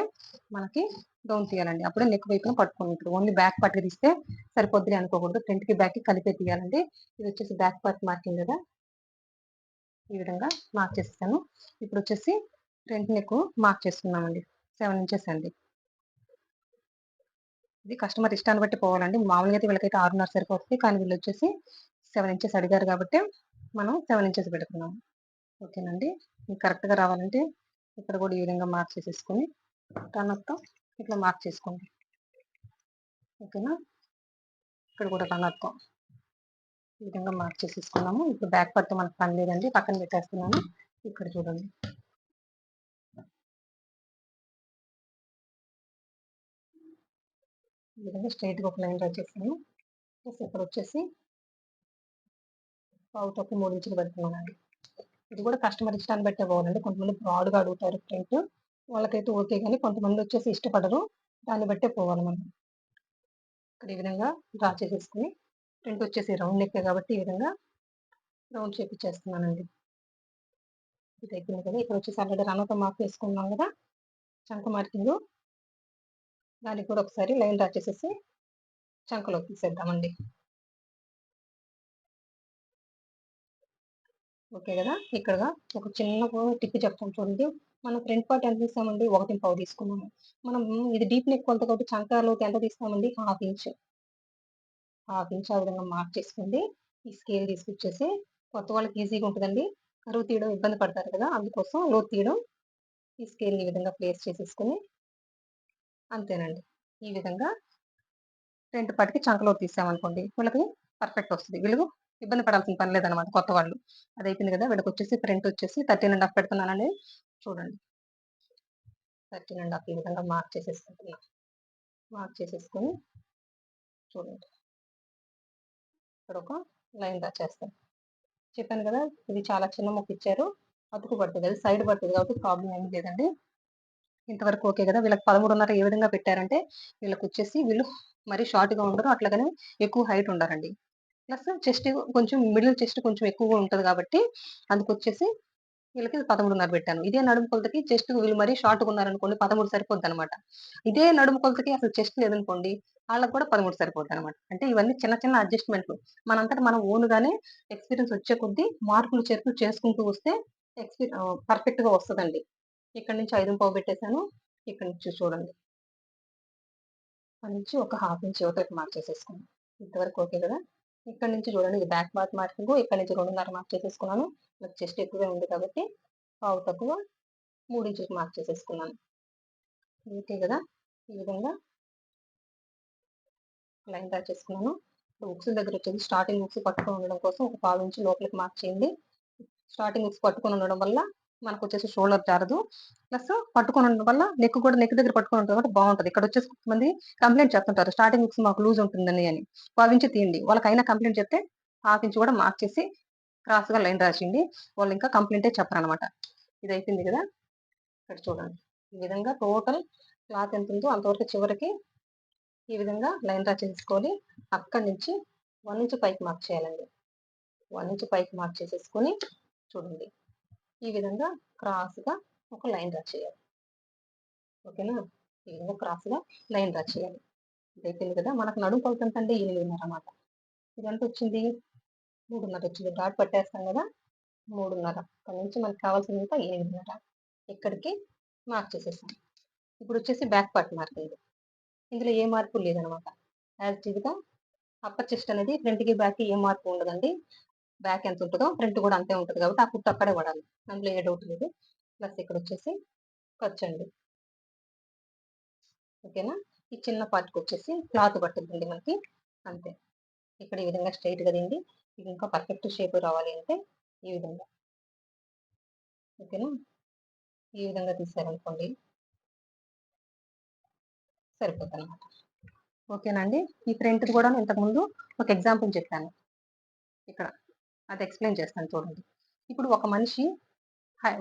మనకి డౌన్ తీయాలండి. అప్పుడే నెక్ వైపున పట్టుకోండి. ఇప్పుడు ఓన్లీ బ్యాక్ పార్ట్ తీస్తే సరిపోద్ది అనుకోకూడదు, ఫ్రంట్ కి బ్యాక్ కి కలిపే తీయాలండి. ఇది వచ్చేసి బ్యాక్ పార్ట్ మార్కింగ్ కదా, ఈ విధంగా మార్క్ చేస్తాను. ఇప్పుడు వచ్చేసి ఫ్రంట్ నెక్ మార్క్ చేసుకున్నామండి. 7 ఇంచెస్ అండి. ఇది కస్టమర్ ఇష్టాన్ని బట్టి పోవాలండి. మామూలుగా అయితే వీళ్ళకైతే 6.5 సరిపోతుంది, కానీ వీళ్ళు వచ్చేసి 7 ఇంచెస్ అడిగారు కాబట్టి మనం 7 ఇంచెస్ పెడుతున్నాం. ఓకేనండి. మీకు కరెక్ట్గా రావాలంటే ఇక్కడ కూడా ఈ విధంగా మార్క్ చేసేసుకొని రన్నర్తో ఇట్లా మార్క్ చేసుకోండి. ఓకేనా. ఇక్కడ కూడా రన్నర్తో ఈ విధంగా మార్క్ చేసేసుకున్నాము. ఇప్పుడు బ్యాక్ పార్ట్ మనకు పని లేదండి, పక్కన పెట్టేస్తున్నాను. ఇక్కడ చూడండి ఈ విధంగా స్ట్రైట్గా ఒక లైన్ డ్రా చేస్తాను. ప్లస్ ఇక్కడ వచ్చేసి పావు తక్కువ 3 ఇంచులు పెడుతున్నానండి. ఇది కూడా కస్టమర్ ఇష్టాన్ని బట్టే పోవాలండి. కొంతమంది బ్రాడ్గా అడుగుతారు ఫ్రంట్, వాళ్ళకైతే ఓకే, కానీ కొంతమంది వచ్చేసి ఇష్టపడరు. దాన్ని బట్టే పోవాలి మనం. ఇక్కడ ఈ విధంగా డ్రా చేసేసుకుని ఫ్రంట్ వచ్చేసి రౌండ్ నెక్ కాబట్టి ఈ విధంగా రౌండ్ చేపించేస్తున్నానండి. ఇది అయిపోయింది కదా. ఇక్కడ వచ్చేసి ఆల్రెడీ రన్నతో మార్క్ వేసుకున్నాం కదా చంక మార్కింగ్, దానికి కూడా ఒకసారి లైన్ డ్రా చేసేసి చంకలో తీసేద్దామండి. ఓకే కదా. ఇక్కడ ఒక చిన్న టిప్ చెప్తాను చూడండి. మనం ఫ్రంట్ పార్ట్ ఎంత తీస్తామండి, 1.5 తీసుకున్నాము. మనం ఇది డీప్ నెక్ కొలత కాబట్టి చంకలోకి ఎంత తీస్తామండి, 1/2 ఇంచ్. 1/2 ఇంచ్ ఆ విధంగా మార్క్ చేసుకోండి. ఈ స్కేల్ తీసుకొచ్చేసి కొత్త వాళ్ళకి ఈజీగా ఉంటుందండి, కరువు తీయడం ఇబ్బంది పడతారు కదా, అందుకోసం లోతు తీయడం. ఈ స్కేల్ ఈ విధంగా ప్లేస్ చేసేసుకుని అంతేనండి. ఈ విధంగా ఫ్రంట్ పార్ట్కి చంకలో తీసామనుకోండి వీళ్ళకి పర్ఫెక్ట్ వస్తుంది. వీళ్ళు ఇబ్బంది పడాల్సిన పని లేదనమాట కొత్త వాళ్ళు. అది అయిపోయింది కదా. వీళ్ళకి వచ్చేసి ఫ్రంట్ వచ్చేసి 13.5 పెడుతున్నానండి. చూడండి 13.5 ఈ విధంగా మార్క్ చేసేసుకుంటున్నా. మార్క్ చేసేసుకొని చూడండి ఇక్కడ ఒక లైన్ డ్రా చేస్తాను. చెప్పాను కదా ఇది చాలా చిన్న ముక్క ఇచ్చారు, అతుకు పడుతుంది, అది సైడ్ పడుతుంది కాబట్టి ప్రాబ్లం ఏమి లేదండి. ఇంతవరకు ఓకే కదా. వీళ్ళకి 13.5 ఏ విధంగా పెట్టారంటే వీళ్ళకి వచ్చేసి వీళ్ళు మరీ షార్ట్గా ఉండరు, అట్లాగనే ఎక్కువ హైట్ ఉండరండి. ప్లస్ చెస్ట్ కొంచెం మిడిల్ చెస్ట్ కొంచెం ఎక్కువగా ఉంటుంది కాబట్టి అందుకొచ్చేసి వీళ్ళకి 13.5 పెట్టాను. ఇదే నడుము కొలతకి చెస్ట్ వీళ్ళు మరీ షార్ట్గా ఉన్నారనుకోండి 13 సరిపోద్ది అనమాట. ఇదే నడుము కొలతకి అసలు చెస్ట్ లేదనుకోండి వాళ్ళకి కూడా 13 సరిపోద్ది అనమాట. అంటే ఇవన్నీ చిన్న చిన్న అడ్జస్ట్మెంట్లు మనంతటా మనం ఓన్గానే ఎక్స్పీరియన్స్ వచ్చే కొద్దీ మార్పులు చేర్పులు చేసుకుంటూ వస్తే పర్ఫెక్ట్ గా వస్తుందండి. ఇక్కడ నుంచి 5.5 పెట్టేశాను. ఇక్కడ నుంచి చూడండి అక్కడ నుంచి ఒక 1/2 ఇంచ్ యువతకు మార్క్ చేసేసుకున్నాను. ఇంతవరకు ఓకే కదా. ఇక్కడ నుంచి చూడండి ఇది బ్యాక్ పార్ట్ మార్కింగ్, ఇక్కడ నుంచి 2.5 మార్క్ చేసేసుకున్నాను. నాకు చెస్ట్ ఎక్కువగా ఉంది కాబట్టి పావు తక్కువ 3 ఇంచులకు మార్క్ చేసేసుకున్నాను. ఓకే కదా. ఈ విధంగా లైన్ డ్రా చేసుకున్నాను. ఉక్స్ దగ్గర వచ్చేసి స్టార్టింగ్ ఉక్స్ పట్టుకొని ఉండడం కోసం ఒక 1/4 ఇంచు లోపలికి మార్క్ చేయండి. స్టార్టింగ్ ఉక్స్ పట్టుకొని ఉండడం వల్ల మనకు వచ్చేసి షోల్డర్ జారదు, ప్లస్ పట్టుకొని ఉండడం వల్ల నెక్ కూడా నెక్ దగ్గర పట్టుకొని ఉంటుంది కాబట్టి బాగుంటుంది. ఇక్కడ వచ్చేసి కొంతమంది కంప్లైంట్ చేస్తుంటారు స్టార్టింగ్ ఉక్స్ మాకు లూజ్ ఉంటుందని అని. 1/2 ఇంచు తీయండి. వాళ్ళకైనా కంప్లైంట్ చెప్తే 1/2 ఇంచు కూడా మార్క్ చేసి క్రాస్ గా లైన్ రాసిండి, వాళ్ళు ఇంకా కంప్లైంటే చెప్పరనమాట. ఇది అయిపోయింది కదా. ఇక్కడ చూడండి ఈ విధంగా టోటల్ క్లాత్ ఎంత ఉందో అంతవరకు చివరికి ఈ విధంగా లైన్ డ్రా చేసుకోవాలి. అక్కడి నుంచి 1 ఇంచ్ పైకి మార్క్ చేయాలండి. 1 ఇంచ్ పైకి మార్క్ చేసేసుకొని చూడండి ఈ విధంగా క్రాస్ గా ఒక లైన్ డ్రా చేయాలి. ఓకేనా. ఈ విధంగా క్రాస్ గా లైన్ డ్రా చేయాలి. ఇది అయిపోయింది కదా. మనకు నడుము కొలత ఎంత అంటే 8.5 అన్నమాట. ఇది ఎంత వచ్చింది, 3.5 వచ్చింది. డాట్ పట్టేస్తాం కదా, 3.5. అక్కడ నుంచి మనకు కావాల్సినంత 8.5 ఇక్కడికి మార్క్ చేసేసాం. ఇప్పుడు వచ్చేసి బ్యాక్ పార్ట్ మార్కింగ్. ఇందులో ఏ మార్పు లేదనమాట. యాజ్ ఇట్ గా అప్పర్ చెస్ట్ అనేది ఫ్రంట్ కి బ్యాక్ కి ఏ మార్పు ఉండదండి. బ్యాక్ ఎంత ఉంటుందో ఫ్రంట్ కూడా అంతే ఉంటుంది కాబట్టి ఆ కుట్టు అక్కడే పడాలి, అందులో ఏ డౌట్ లేదు. ప్లస్ ఇక్కడ వచ్చేసి ఖర్చు అండి. ఓకేనా. ఈ చిన్న పార్ట్కి వచ్చేసి క్లాత్ పట్టుద్దండి మనకి, అంతే. ఇక్కడ ఈ విధంగా స్ట్రైట్ గా దిండి. ఇది ఇంకా పర్ఫెక్ట్ షేప్ రావాలి అంటే ఈ విధంగా. ఓకేనా. ఈ విధంగా తీసారనుకోండి సరిపోతుంది అనమాట. ఓకేనండి. ఈ ఫ్రంట్ కూడా ఇంతకు ముందు ఒక ఎగ్జాంపుల్ చెప్పాను. ఇక్కడ. అది ఎక్స్‌ప్లెయిన్ చేస్తాను చూడండి. ఇప్పుడు ఒక మనిషి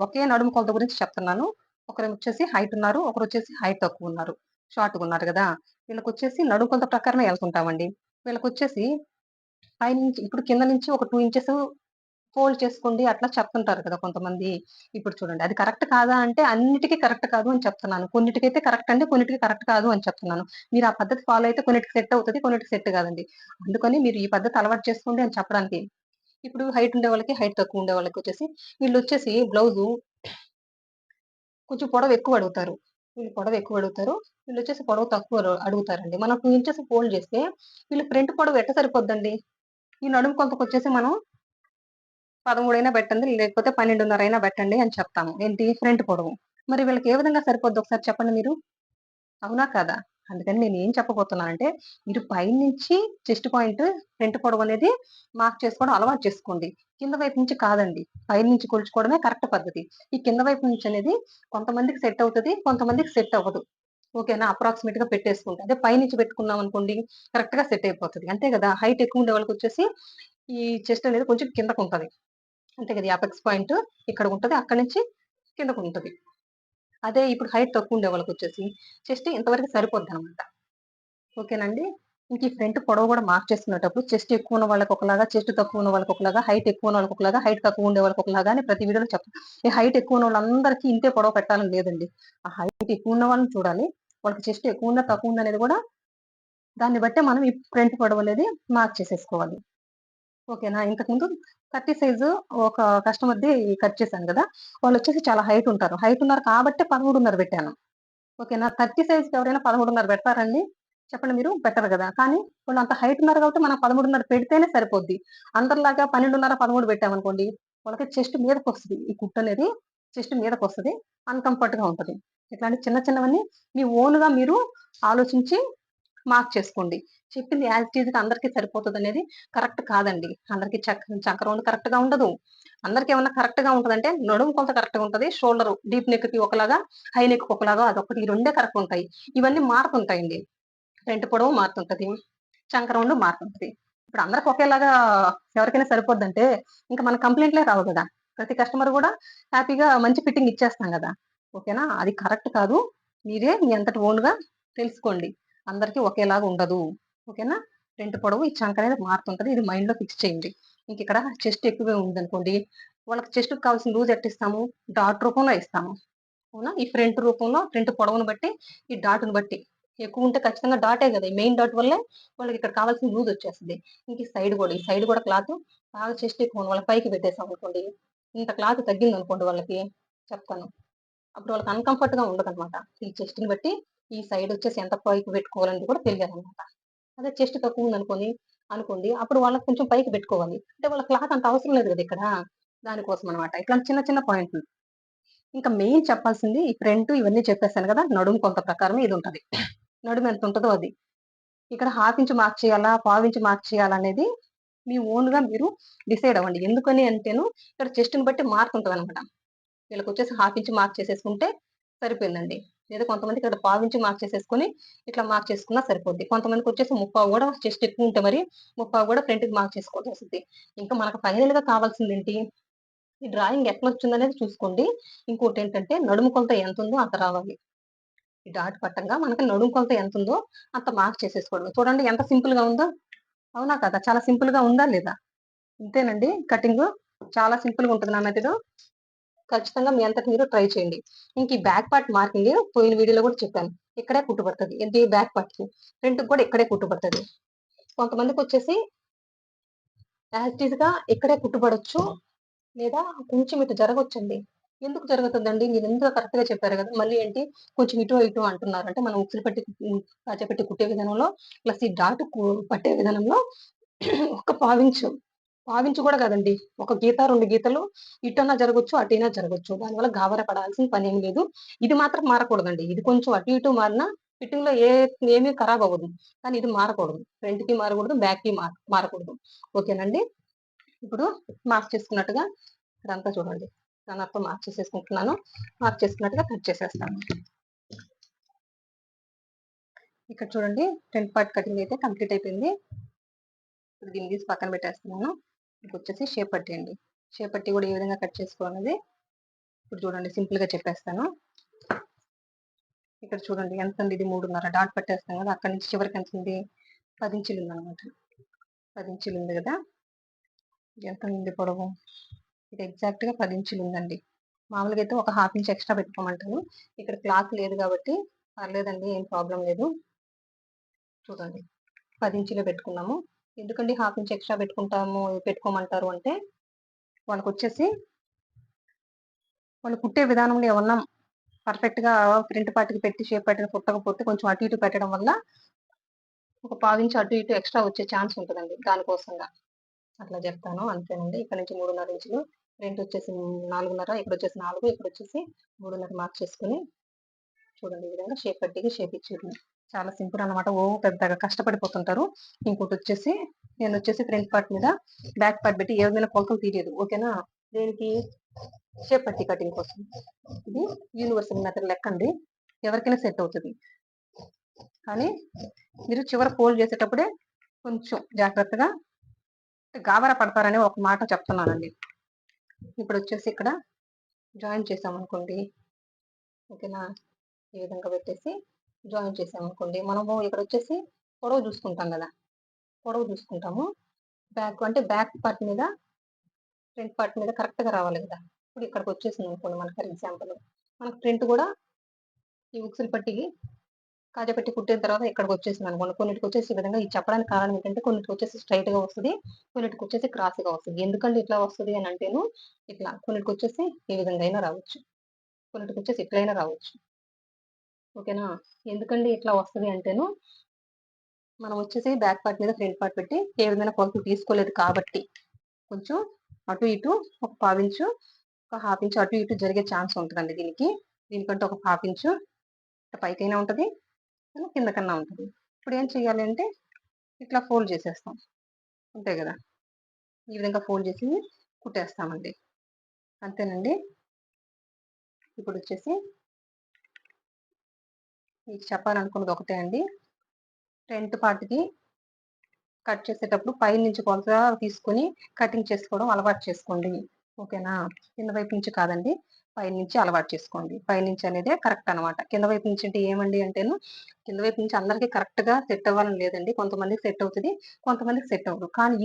ఒకే నడుము కొలత గురించి చెప్తున్నాను. ఒకరేమొచ్చేసి హైట్ ఉన్నారు. ఒకరొచ్చేసి హైట్ తక్కువున్నారు. షార్ట్‌గున్నారు గదా! వీళ్ళకొచ్చేసి నడుము కొలత ప్రకారమే ఎళ్తుంటామండి. వీళ్ళకొచ్చేసి పైనుంచి ఇప్పుడు కింద నుంచి ఒక 2 ఇంచెస్ ఫోల్డ్ చేసుకోండి అట్లా చెప్తుంటారు కదా కొంతమంది. ఇప్పుడు చూడండి అది కరెక్ట్ కాదా అంటే అన్నిటికి కరెక్ట్ కాదు అని చెప్తున్నాను. కొన్నిటికైతే కరెక్ట్ అండి. కొన్నిటికి కరెక్ట్ కాదు అని చెప్తున్నాను. మీరు ఆ పద్ధతి ఫాలో అయితే కొన్నిటికి సెట్ అవుతది. కొన్నిటికి సెట్ కాదండి. అందుకని మీరు ఈ పద్ధతి అలవాటు చేసుకోండి అని చెప్పడానికి. ఇప్పుడు హైట్ ఉండే వాళ్ళకి, హైట్ తక్కువ ఉండే వాళ్ళకొచ్చేసి వీళ్ళొచ్చేసి బ్లౌజు కొంచెం పొడవు ఎక్కువ అడుగుతారు. వీళ్ళు పొడవు ఎక్కువ అడుగుతారు. వీళ్ళొచ్చేసి పొడవు తక్కువ అడుగుతారండి. మనం 2 ఇంచెస్ ఫోల్డ్ చేస్తే వీళ్ళు ఫ్రంట్ పొడవు ఎట్ట సరిపోద్దండి? ఈ నడుము కొలతకొచ్చేసి మనం 13 అయినా పెట్టండి. లేకపోతే 12:30 అయినా పెట్టండి అని చెప్తాము. ఏంటి? ఫ్రంట్ పొడవు. మరి వీళ్ళకి ఏ విధంగా సరిపోద్దో ఒకసారి చెప్పండి మీరు? అవునా? కాదా? అందుకని నేనేం చెప్పబోతున్నానంటే, మీరు పైనుంచి చెస్ట్ పాయింట్ ఫ్రంట్ పొడవనేది మార్క్ చేసుకోవడం అలవాటు చేసుకోండి. కింద వైపు నుంచి కాదండి. పైనుంచి కొలుచుకోవడమే కరెక్ట్ పద్ధతి. ఈ కింద వైపు నుంచి అనేది కొంతమందికి సెట్ అవుతది. కొంతమందికి సెట్ అవ్వదు. ఓకేనా? అప్రాక్సిమేట్‌గా పెట్టేసుకుంటే. అదే పైనుంచి పెట్టుకున్నామనుకోండి కరెక్ట్‌గా సెట్ అయిపోతది. అంతే గదా! హైట్ ఎక్కువ ఉండే వాళ్ళకొచ్చేసి ఈ చెస్ట్ అనేది కొంచెం కిందకుంటది. అంతే కదా! ఈ అపెక్స్ పాయింట్ ఇక్కడకుంటది. అక్కడి నుంచి కిందకుంటది. అదే ఇప్పుడు హైట్ తక్కువుండే వాళ్ళకొచ్చేసి చెస్ట్ ఇంతవరకు సరిపోద్దనమాట. ఓకేనండి. ఇంక ఈ ఫ్రంట్ పొడవు గూడా మార్క్ చేసుకునేటప్పుడు చెస్ట్ ఎక్కువున్న వాళ్ళకి ఒకలాగా, చెస్ట్ తక్కువున్న వాళ్ళకి ఒకలాగా, హైట్ ఎక్కువున్న వాళ్ళకి ఒకలాగా, హైట్ తక్కువుండే వాళ్ళకి ఒకలాగా అని ప్రతి వీడియోలో ఈ హైట్ ఎక్కువున్న వాళ్ళందరికీ ఇంతే పొడవు పెట్టాలని లేదండి. ఆ హైట్ ఎక్కువున్న వాళ్ళని చూడాలి. వాళ్ళకి చెస్ట్ ఎక్కువుందా, తక్కువుందా అనేది గూడా దాన్ని బట్టే మనం ఈ ఫ్రంట్ పొడవనేది మార్క్ చేసేసుకోవాలి. ఓకేనా. ఇంతకుముందు 30 సైజు ఒక కస్టమర్‌ది కట్ చేశాను గదా! వాళ్ళొచ్చేసి చాలా హైట్ ఉంటారు. హైట్ ఉన్నారు కాబట్టే 13:30 పెట్టాను. ఓకేనా. 30 సైజ్‌కి ఎవరైనా 13:30 పెడతారండి? చెప్పండి మీరు? పెట్టరు గదా! కానీ వాళ్ళంత హైట్ ఉన్నారు కాబట్టి మనం 13:30 పెడితేనే సరిపోద్ది. అందరిలాగా 12:30, 13 పెట్టామనుకోండి, వాళ్ళకి చెస్ట్ మీదకొస్తది. ఈ కుట్టనేది చెస్ట్ మీదకొస్తది. అన్‌కంఫర్ట్‌గా ఉంటది. ఇట్లాంటి చిన్న చిన్నవన్నీ మీ ఓన్‌గా మీరు ఆలోచించి మార్క్ చేసుకోండి. చెప్పింది యాజ్ ఇట్ ఈజ్‌గా అందరికి సరిపోతదనేది కరెక్ట్ కాదండి. అందరికి చంక రౌండ్ కరెక్ట్‌గా ఉండదు. అందరికేమన్నా కరెక్ట్‌గా ఉంటదంటే నడుము కొలత కరెక్ట్‌గా ఉంటది. షోల్డరు డీప్ నెక్‌కి ఒకలాగా, హై నెక్‌కి ఒకలాగా అదొకటి ఈ రెండే కరెక్ట్ ఉంటాయి. ఇవన్నీ మారుతుంటాయండి. ఫ్రంట్ పొడవు మారుతుంటది. చంక రౌండ్ మారుతుంటది. ఇప్పుడు అందరికి ఒకేలాగా ఎవరికైనా సరిపోద్దంటే ఇంక మనకు కంప్లెయింట్‌లే రావు గదా! ప్రతి కస్టమర్ గూడా హ్యాపీగా మంచి ఫిట్టింగ్ ఇచ్చేస్తాం గదా! ఓకేనా. అది కరెక్ట్ కాదు. మీరే మీ అంతట ఓన్‌గా తెలుసుకోండి. అందరికి ఒకేలాగా ఉండదు. ఓకేనా. ఫ్రంట్ పొడవు ఈ చంక అనేది మారుతుంటది. ఇది మైండ్‌లో ఫిక్స్ చేయండి. ఇంకిక్కడ చెస్ట్ ఎక్కువే ఉందనుకోండి, వాళ్ళకి చెస్ట్‌కి కావాల్సిన లూజ్ ఎట్టిస్తాము? డాట్ రూపంలో ఇస్తాము. అవునా? ఈ ఫ్రంట్ రూపంలో ఫ్రంట్ పొడవును బట్టి, ఈ డాట్‌ని బట్టి ఎక్కువుంటే ఖచ్చితంగా డాటే గదా! ఈ మెయిన్ డాట్ వల్లే వాళ్ళకిక్కడ కావాల్సిన లూజ్ వచ్చేస్తది. ఇంక ఈ సైడ్ గూడా క్లాతు బాగా చెస్ట్ ఎక్కువ ఉన్న వాళ్ళకి పైకి పెట్టేసామనుకోండి, ఇంత క్లాత్ తగ్గిందనుకోండి వాళ్ళకి చెప్తాను. అప్పుడు వాళ్ళకి అన్‌కంఫర్ట్‌గా ఉండదనమాట. ఈ చెస్ట్‌ని బట్టి ఈ సైడొచ్చేసి ఎంత పైకి పెట్టుకోవాలనేది కూడా తెలియాలనమాట. అదే చెస్ట్ అనుకోండి, అప్పుడు వాళ్ళకి కొంచెం పైకి పెట్టుకోవాలి. అంటే వాళ్ళ క్లాత్ అంత అవసరం లేదు గదా! ఇక్కడ. దానికోసమనమాట. ఇట్లాంటి చిన్న చిన్న పాయింట్లు. ఇంకా మెయిన్ చెప్పాల్సింది ఈ ఫ్రంట్ ఇవన్నీ చెప్పేసాను గదా! నడుము కొలత ప్రకారమే ఇదుంటది. నడుము ఎంతుంటదో అది. ఇక్కడ హాఫ్ ఇంచ్ మార్క్ చేయాలా? పావించి మార్క్ చేయాలా? అనేది మీ ఓన్‌గా మీరు డిసైడ్ అవ్వండి. ఎందుకని అంటేను ఇక్కడ చెస్ట్‌ని బట్టి మారుతుంటదనమాట. వీళ్ళకొచ్చేసి హాఫ్ ఇంచ్ మార్క్ చేసేసుకుంటే సరిపోయిందండి. లేదా కొంతమందికి ఇక్కడ పావించి మార్క్ చేసేసుకొని ఇట్లా మార్క్ చేసుకున్నా సరిపోద్ది. కొంతమందికొచ్చేసి ముప్పావు గూడా చెస్ట్ ఎక్కువుంటే మరి ముప్పావు గూడా ఫ్రంట్‌కి మార్క్ చేసుకోవాల్సొస్తది. ఇంకా మనకు ఫైనల్‌గా కావాల్సిందేంటి? ఈ డ్రాయింగ్ ఎట్లొచ్చిందనేది చూసుకోండి. ఇంకోటేంటంటే నడుము కొలత ఎంతుందో అంత రావాలి. ఈ డాట్ పట్టంగా మనకి నడుము కొలత ఎంతుందో అంత మార్క్ చేసేసుకోవడమే. చూడండి ఎంత సింపుల్‌గా ఉందో. అవునా కదా! చాలా సింపుల్‌గా ఉందా లేదా? ఇంతేనండి కటింగు. చాలా సింపుల్‌గా ఉంటది నా మెథడు. ఖచ్చితంగా మీ అంతట మీరు ట్రై చేయండి. ఇంక ఈ బ్యాక్ పార్ట్ మార్కింగ్ పోయిన వీడియోలో గూడా చెప్పాను. ఇక్కడే కుట్టు పడతది. ఏంటి బ్యాక్ పార్ట్‌కి. ఫ్రంట్‌కి గూడా ఇక్కడే కుట్టు పడతది. కొంతమందికొచ్చేసి యాజ్ ఇట్ ఈజ్‌గా ఇక్కడే కుట్టు పడొచ్చు. లేదా కొంచెం ఇటు జరగొచ్చండి. ఎందుకు జరుగుతదండి? మీరిందులో కరెక్ట్‌గా చెప్పారు గదా! మళ్ళీ ఏంటి కొంచెం ఇటో, ఇటో అంటున్నారు. అంటే మనం ఉక్సులు పట్టి కాజాపెట్టి కుట్టే విధానంలో ప్లస్ ఈ డాట్ పట్టే విధానంలో ఒక పావించు, పావించు గూడా కాదండి. ఒక గీత, 2 గీతలు ఇటన్నా జరగొచ్చు, అటైనా జరగొచ్చు. దానివల్ల గాబరా పడాల్సిన పనేమి లేదు. ఇది మాత్రం మారకూడదండి. ఇది కొంచెం అటు, ఇటు మారినా ఫిట్టింగ్‌లో ఏమీ ఖరాబ్ అవ్వదు. కానీ ఇది మారకూడదు. ఫ్రంట్‌కి మారకూడదు, బ్యాక్‌కి మారకూడదు. ఓకేనండి. ఇప్పుడు మార్క్ చేసుకున్నట్టుగా ఇక్కడంతా చూడండి. రనర్‌తో మార్క్ చేసేసుకుంటున్నాను. మార్క్ చేసుకున్నట్టుగా కట్ చేసేస్తాను. ఇక్కడ చూడండి ఫ్రంట్ పార్ట్ కటింగ్ అయితే కంప్లీట్ అయిపోయింది. ఇప్పుడు దీన్ని తీసి పక్కన పెట్టేస్తున్నాను. వచ్చేసి షేప్ పట్టి అండి. షేప్ పట్టి కూడా ఏ విధంగా కట్ చేసుకోవాలనేది ఇప్పుడు చూడండి సింపుల్ గా చెప్పేస్తాను. ఇక్కడ చూడండి ఎంత ఉంది, ఇది 3.5 డాట్ పట్టేస్తాం కదా, అక్కడి నుంచి చివరికి ఎంత ఉంది, 10 ఇంచులు ఉంది అనమాట. 10 ఇంచులు ఉంది కదా, ఎంత ఉంది పొడవు, ఇది ఎగ్జాక్ట్ గా 10 ఇంచులు ఉందండి. మామూలుగా అయితే ఒక హాఫ్ ఇంచ్ ఎక్స్ట్రా పెట్టుకోమంటాను. ఇక్కడ క్లాత్ లేదు కాబట్టి పర్లేదండి, ఏం ప్రాబ్లం లేదు. చూడండి 10 ఇంచులే పెట్టుకున్నాము. ఎందుకండి హాఫ్ ఇంచ్ ఎక్స్ట్రా పెట్టుకోమంటారు అంటే, వాళ్ళకి వచ్చేసి వాళ్ళు కుట్టే విధానంలో ఏమన్నా పర్ఫెక్ట్ గా ప్రింట్ పార్ట్కి పెట్టి షేప్ పట్టిన కుట్టకపోతే కొంచెం అటు ఇటు పెట్టడం వల్ల ఒక 1/4 ఇంచ్ అటు ఇటు ఎక్స్ట్రా వచ్చే ఛాన్స్ ఉంటుందండి. దానికోసంగా అట్లా చెప్తాను, అంతేనండి. ఇక్కడ నుంచి 3.5 ఇంచులు, ఫ్రంట్ వచ్చేసి 4.5, ఇక్కడ వచ్చేసి 4, ఇక్కడ వచ్చేసి 3.5 మార్క్ చేసుకుని చూడండి ఈ విధంగా షేప్ పట్టికి షేప్ ఇచ్చేది. చాలా సింపుల్ అనమాట. పెద్దగా కష్టపడిపోతుంటారు. ఇంకోటి వచ్చేసి నేను వచ్చేసి ఫ్రంట్ పార్ట్ మీద బ్యాక్ పార్ట్ పెట్టి ఏ విధంగా కొలతలు తీయలేదు, ఓకేనా. దేనికి, షేప్ పట్టి కటింగ్ కోసం. ఇది యూనివర్సల్ మెథడ్ లెక్క అండి, ఎవరికైనా సెట్ అవుతుంది. కానీ మీరు చివర ఫోల్డ్ చేసేటప్పుడే కొంచెం జాగ్రత్తగా గాబరా పడతారని ఒక మాట చెప్తున్నానండి. ఇప్పుడు వచ్చేసి ఇక్కడ జాయిన్ చేసామనుకోండి, ఓకేనా, ఈ విధంగా పెట్టేసి జాయిన్ చేసామనుకోండి, మనము ఇక్కడ వచ్చేసి పొడవు చూసుకుంటాం కదా, పొడవు చూసుకుంటాము. బ్యాక్ అంటే బ్యాక్ పార్ట్ మీద ఫ్రంట్ పార్ట్ మీద కరెక్ట్ గా రావాలి కదా. ఇప్పుడు ఇక్కడికి వచ్చేసింది అనుకోండి, మనకి ఫర్ ఎగ్జాంపుల్ మనకు ఫ్రంట్ కూడా ఈ ఉక్సులు పట్టికి కాజాపెట్టి కుట్టిన తర్వాత ఇక్కడికి వచ్చేసింది అనుకోండి. కొన్నిటికి వచ్చేసి ఈ విధంగా, ఇది చెప్పడానికి కారణం ఏంటంటే కొన్నిటికి వచ్చేసి స్ట్రైట్ గా వస్తుంది, కొన్నిటికి వచ్చేసి క్రాస్ గా వస్తుంది. ఎందుకంటే ఇట్లా వస్తుంది అని అంటేను, ఇట్లా కొన్నిటికి వచ్చేసి ఈ విధంగా అయినా రావచ్చు, కొన్నిటికి వచ్చేసి ఇట్లయినా రావచ్చు, ఓకేనా. ఎందుకండి ఇట్లా వస్తుంది అంటేను, మనం వచ్చేసి బ్యాక్ పార్ట్ మీద ఫ్రంట్ పార్ట్ పెట్టి ఏ విధంగా కొలతలు తీసుకోలేదు కాబట్టి కొంచెం అటు ఇటు ఒక 1/4 ఇంచు, ఒక హాఫ్ ఇంచు అటు ఇటు జరిగే ఛాన్స్ ఉంటుందండి దీనికంటే ఒక 1/2 ఇంచు పైకైనా ఉంటుంది, కింద కన్నా ఉంటుంది. ఇప్పుడు ఏం చేయాలి అంటే ఇట్లా ఫోల్డ్ చేసేస్తాం, అంతే కదా. ఈ విధంగా ఫోల్డ్ చేసి కుట్టేస్తామండి, అంతేనండి. ఇప్పుడు వచ్చేసి మీకు చెప్పాలనుకున్నది ఒకటే అండి, ఫ్రంట్ పార్ట్కి కట్ చేసేటప్పుడు పై నుంచి కొలత తీసుకొని కటింగ్ చేసుకోవడం అలవాటు చేసుకోండి, ఓకేనా. కింద వైపు నుంచి కాదండి, పై నుంచి అలవాటు చేసుకోండి. పై నుంచి అనేదే కరెక్ట్ అనమాట. కింద వైపు నుంచి అంటే ఏమండి అంటేను, కింద వైపు నుంచి అందరికీ కరెక్ట్ గా సెట్ అవ్వాలని లేదండి. కొంతమందికి సెట్ అవుతుంది, కొంతమందికి సెట్ అవ్వదు. కానీ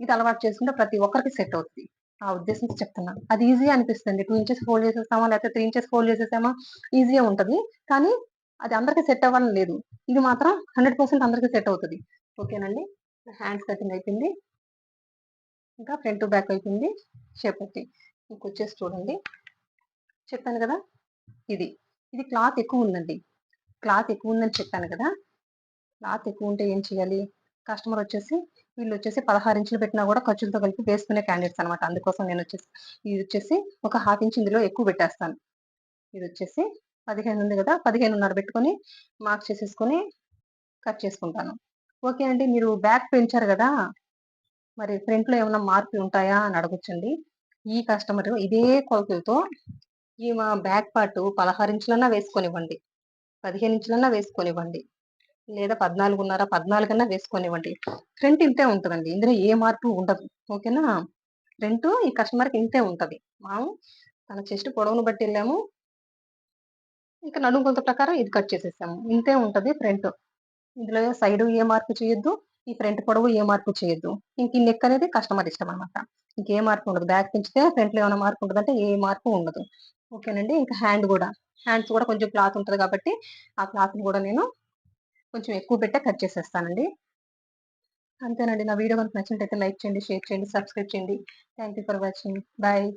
ఇది అలవాటు చేసుకుంటే ప్రతి ఒక్కరికి సెట్ అవుతుంది. ఆ ఉద్దేశంతో చెప్తున్నాను. అది ఈజీ అనిపిస్తుంది, 2 ఇంచెస్ ఫోల్డ్ చేసేస్తామా లేకపోతే 3 ఇంచెస్ ఫోల్డ్ చేసేసామా, ఈజీగా ఉంటది. కానీ అది అందరికీ సెట్ అవ్వాలని లేదు. ఇది మాత్రం 100% అందరికీ సెట్ అవుతుంది, ఓకేనండి. హ్యాండ్స్ కటింగ్ అయిపోయింది, ఇంకా ఫ్రంట్ టు బ్యాక్ అయిపోయింది. షేప్ పట్టి ఇంకొచ్చేసి చూడండి, చెప్పాను కదా, ఇది ఇది క్లాత్ ఎక్కువ ఉందండి. క్లాత్ ఎక్కువ ఉందని చెప్పాను కదా. క్లాత్ ఎక్కువ ఉంటే ఏం చేయాలి, కస్టమర్ వచ్చేసి వీళ్ళు వచ్చేసి 16 ఇంచులు పెట్టినా కూడా ఖర్చులతో కలిపి వేసుకునే క్యాండిడేట్స్ అనమాట. అందుకోసం నేను వచ్చేసి ఇది వచ్చేసి ఒక హాఫ్ ఇంచ్ ఇందులో ఎక్కువ పెట్టేస్తాను. ఇది వచ్చేసి 15 ఉంది కదా, 15.5 పెట్టుకొని మార్క్ చేసేసుకొని కట్ చేసుకుంటాను. ఓకే అండి, మీరు బ్యాక్ పెంచారు కదా, మరి ఫ్రంట్ లో ఏమైనా మార్పులు ఉంటాయా అని అడగొచ్చండి. ఈ కస్టమర్ ఇదే కొలతలతో ఈ మా బ్యాక్ పార్ట్ 16 ఇంచులన్నా వేసుకొనివ్వండి, 15 ఇంచులన్నా వేసుకొనివ్వండి, లేదా 14.5 అన్నా వేసుకొనివ్వండి. ఫ్రంట్ ఇంతే ఉంటుందండి, ఇందులో ఏ మార్పు ఉండదు, ఓకేనా. ఫ్రంట్ ఈ కస్టమర్ కి ఇంతే ఉంటది. మనం తన చెస్ట్ పొడవును బట్టి వెళ్ళాము, ఇంకా నడుము కొలత ప్రకారం ఇది కట్ చేసేసాము, ఇంతే ఉంటది ఫ్రంట్. ఇందులో సైడ్ ఏ మార్పు చేయొద్దు, ఈ ఫ్రంట్ పొడవు ఏ మార్పు చేయొద్దు. ఇంక ఈ నెక్ అనేది కస్టమర్ ఇష్టం అనమాట, ఇంకే మార్పు ఉండదు. బ్యాక్ పెంచితే ఫ్రంట్ లో ఏమైనా మార్పు ఉంటుంది అంటే ఏ మార్పు ఉండదు, ఓకేనండి. ఇంకా హ్యాండ్స్ కూడా కొంచెం క్లాత్ ఉంటుంది కాబట్టి ఆ క్లాత్ కూడా నేను కొంచెం ఎక్కువ పెట్టే కట్ చేసేస్తానండి, అంతేనండి. నా వీడియో కనుక నచ్చినట్లయితే లైక్ చేయండి, షేర్ చేయండి, సబ్స్క్రైబ్ చేయండి. Thank you for watching, bye.